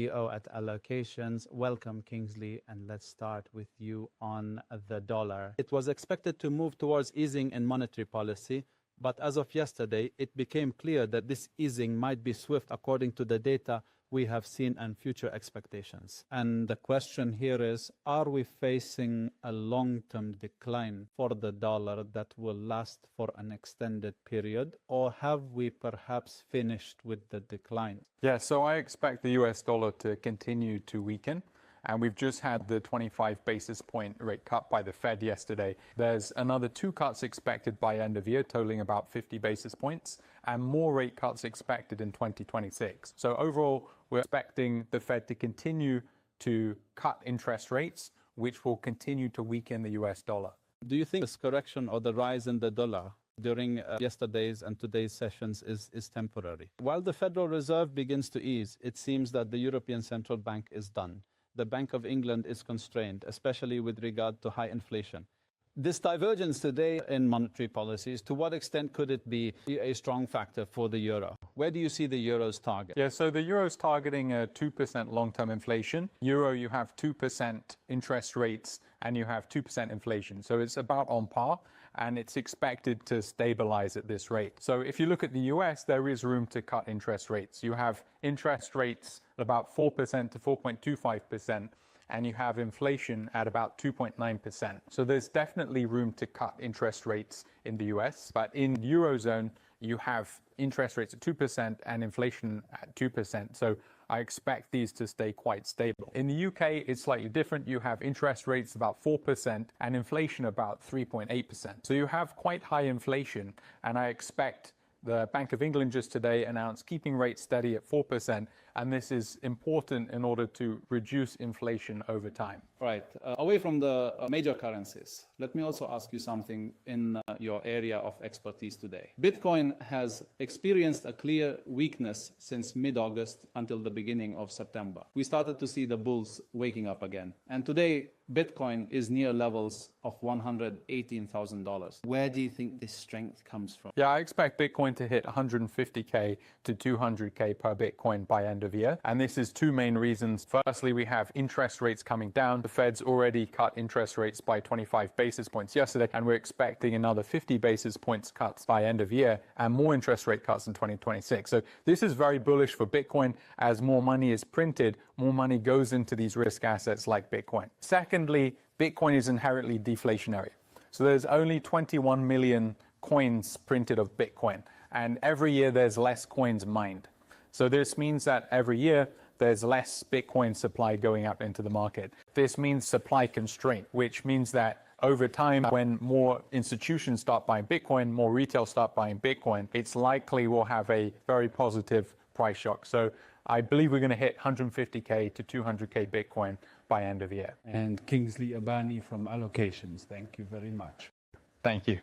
CEO at Allocations. Welcome, Kingsley, and let's start with you on the dollar. It was expected to move towards easing in monetary policy, but as of yesterday, it became clear that this easing might be swift according to the data we have seen and future expectations. And the question here is, are we facing a long-term decline for the dollar that will last for an extended period, or have we perhaps finished with the decline? Yeah, so I expect the US dollar to continue to weaken. And we've just had the 25 basis point rate cut by the Fed yesterday. There's another 2 cuts expected by end of year, totaling about 50 basis points, and more rate cuts expected in 2026. So overall, we're expecting the Fed to continue to cut interest rates, which will continue to weaken the US dollar. Do you think this correction or the rise in the dollar during yesterday's and today's sessions is temporary? While the Federal Reserve begins to ease, it seems that the European Central Bank is done. The Bank of England is constrained, especially with regard to high inflation. This divergence today in monetary policies, to what extent could it be a strong factor for the euro? Where do you see the euro's target? Yeah, so the euro's targeting a 2% long-term inflation. Euro, you have 2% interest rates and you have 2% inflation. So it's about on par, and it's expected to stabilize at this rate. So if you look at the US, there is room to cut interest rates. You have interest rates at about 4% to 4.25%, and you have inflation at about 2.9%. So there's definitely room to cut interest rates in the US, but in Eurozone, you have interest rates at 2% and inflation at 2%. So I expect these to stay quite stable. In the UK, it's slightly different. You have interest rates about 4% and inflation about 3.8%. So you have quite high inflation, and I expect the Bank of England just today announced keeping rates steady at 4%, and this is important in order to reduce inflation over time. Right. Away from the major currencies, let me also ask you something in your area of expertise today. Bitcoin has experienced a clear weakness since mid-August until the beginning of September. We started to see the bulls waking up again. And today, Bitcoin is near levels of $118,000. Where do you think this strength comes from? Yeah, I expect Bitcoin to hit 150K to 200K per Bitcoin by end of year. And this is 2 main reasons. Firstly, we have interest rates coming down. The Fed's already cut interest rates by 25 basis points yesterday, and we're expecting another 50 basis points cuts by end of year and more interest rate cuts in 2026. So this is very bullish for Bitcoin. As more money is printed, more money goes into these risk assets like Bitcoin. Secondly, Bitcoin is inherently deflationary. So there's only 21 million coins printed of Bitcoin, and every year there's less coins mined. So this means that every year there's less Bitcoin supply going out into the market. This means supply constraint, which means that over time, when more institutions start buying Bitcoin, more retail start buying Bitcoin, it's likely we'll have a very positive price shock. So I believe we're going to hit 150K to 200K Bitcoin by end of year. And Kingsley Advani from Allocations, thank you very much. Thank you.